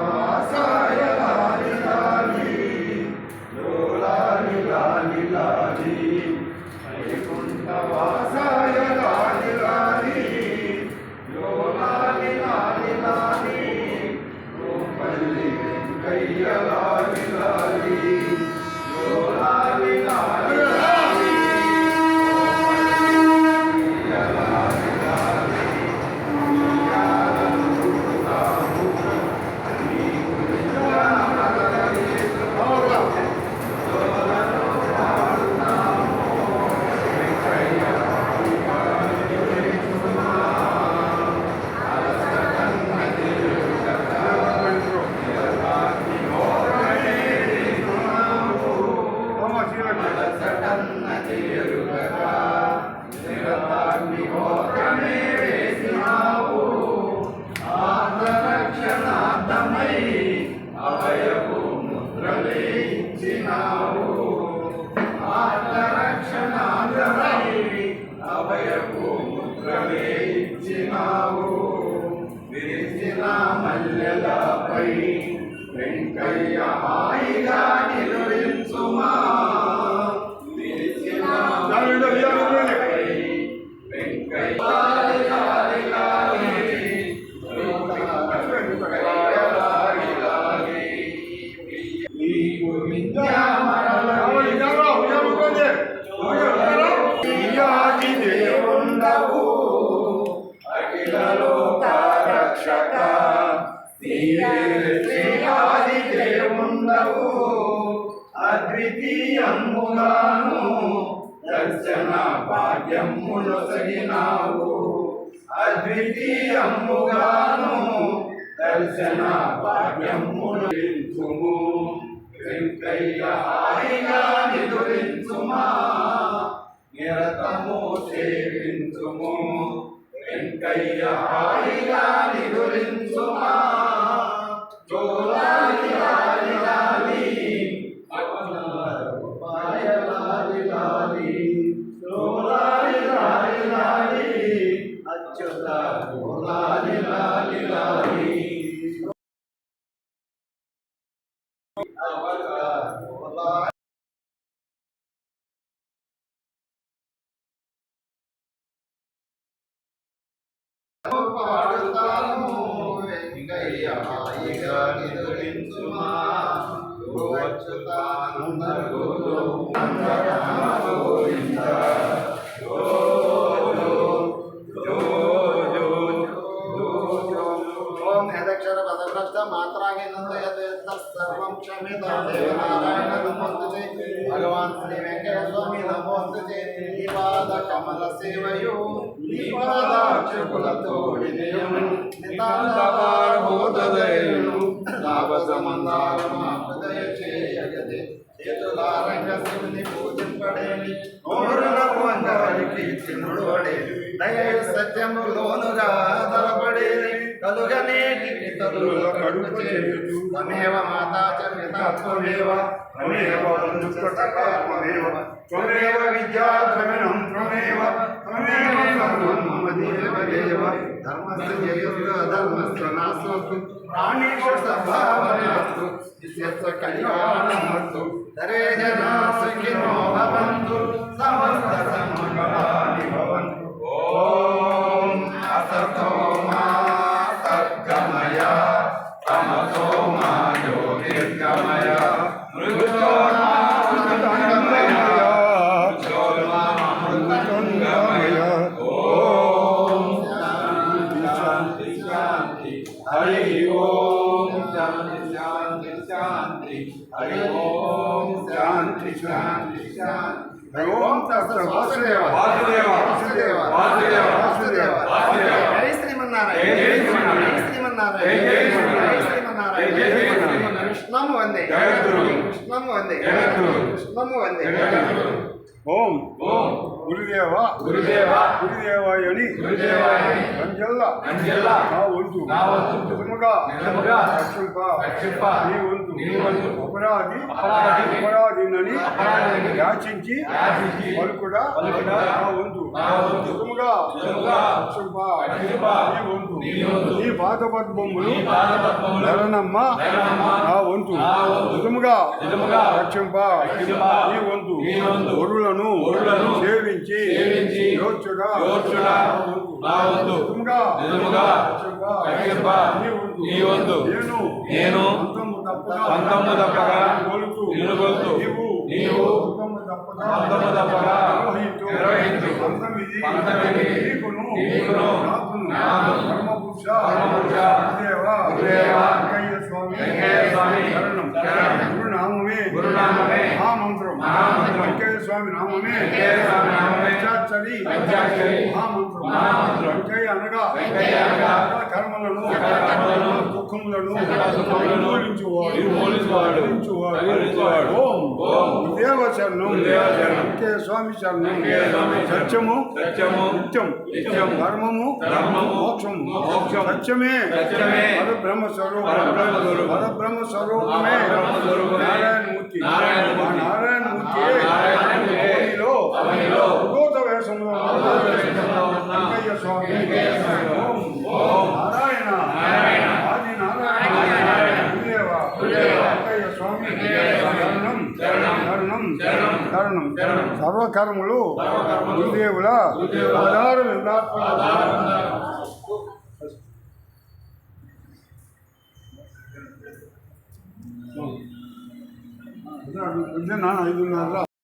వైకుంఠవాసాయ లాలి లాలి లాలి లాలి లాలి వైకుంఠవాసాయ లాలి లాలి లాలి లాలి లాలి పల్లి వెంకయ్య లాలి లాలి లాలి లాలి అభయపు ముద్రలే ఇచ్చినావు ఆత్మరక్షణార్థమై అభయపు ముద్రలే ఇచ్చినావు విరిసిన మల్లెలపై వెంకయ్య హాయిగా నిలువించుమా విరిసిన మల్లెలపై వెంకయ్య దేవుండవు అఖిల లోక రక్షక శ్రీయాది దేవుండవు అద్వితీయముగాను దర్శన భాగ్యములు సగినావు అద్వితీయముగాను దర్శన భాగ్యములు వెంకయ్య హాయిగా నిదురించుమా నిరతము సేవించుము వెంకయ్య హాయిగా నిదురించుమా లాలి లాలి లాలి లాలి లాలి లాలి లాలి లాలి అచ్యుత లాలి లాలి లాలి పాడుతాము వెంకయ్య హాయిగా నిదురించుమా అచ్యుతానంద గోవింద ఓం యదక్షర పదభ్రష్ట మాత్రాంగేంద్రం క్షమిత దేవనారాయణ నమోస్తుతే భగవాన్ శ్రీ వెంకయ్య స్వామి నమోస్తుతే ఈ పాద కమల సేవయు ఈ పాదాక్షకులతోడిదేయము నితాంతభూతదయును లాభ సంబంధాలమాపదయ చేయగదే చేతులారంగ శివుని పూజింపడేని నోరులకు అంగారికి చిన్నుడు పడేది దయ సత్యములోనుగా తలపడేది కలుగనేటి పితరుల కడుపు చేయుచు తమేవ మాతా చ పితా త్వమేవ త్వమేవ బంధుకర్మేవ త్వమేవ విద్యాధమినం త్వమేవ త్వమేవ సర్వం మమ దేవ దేవ ధర్మస్య జయస్య అధర్మస్య నాశోస్తు ప్రాణేషు సద్భావనాస్తు నిత్యస్య కళ్యాణమస్తు సర్వే జనా సుఖినో భవంతు సమస్త సన్మంగళాని భవంతు ఓం అసతో మా సద్గమయ తమతో మా జ్యోతిర్గమయ మృగోర్మా మృతంగమయ జ్యోర్మా మృతంగమయ ఓం శాంతి శాంతి హరి ఓం శాంతి శాంతి శాంతి హరి ఓం శాంతి శాంతి శాంతి హరి ఓం వాసుదేవ వాసుదేవ వాసుదేవ వాసుదేవ వాసుదేవ జై శ్రీమన్నారాయణ జై శ్రీమన్నారాయణ జై శ్రీమన్నారాయణ జై శ్రీమన్నారాయణ కృష్ణం వందే కృష్ణం వందే కృష్ణం వందే ఓం ఓం గురుదేవ గురుదేవ గురుదేవాయని గురుదేవాయని అంజల్ల నా వంతు నిజముగా రక్షింప నీ వంతు అపరాధినని యాచించి పలుకుడా నా వంతు నిజముగా రక్షింప నీ వంతు నీ పాద పద్మములు ధరణమ్మ నా వంతు నిజముగా రక్షింప నీ వంతు ఒరులను సేవించి యోచుగా నా వంతు నిజముగా రక్షింప నీ వంతు నేను అంతము తప్పగా నిలుగొలుతూ నీవు అంతము తప్పగా నిర్వహించు నీకును నాకును పరమపురుష గురుదేవ వెంకయ్య స్వామి గురునామమే మహామంత్రం వెంకయ్య స్వామి నామమే పంచాక్షరి మహామంత్రం వెంకయ్య అనగా కర్మలను దుఃఖములను నిర్మూలించువాడు ఓం గురుదేవ శరణం వెంకయ్య స్వామి శరణం సత్యము నిత్యం ధర్మము మోక్షము సత్యమే పరబ్రహ్మ స్వరూపమే నారాయణమూర్తి నారాయణమూర్తి భూత వేషంలో వెంకయ్య స్వామి ఓం నారాయణ ఆది నారాయణ గురుదేవ వెంకయ్య స్వామి శరణం సర్వకర్మలు గురుదేవుల ఆధారం నాన్న 5:30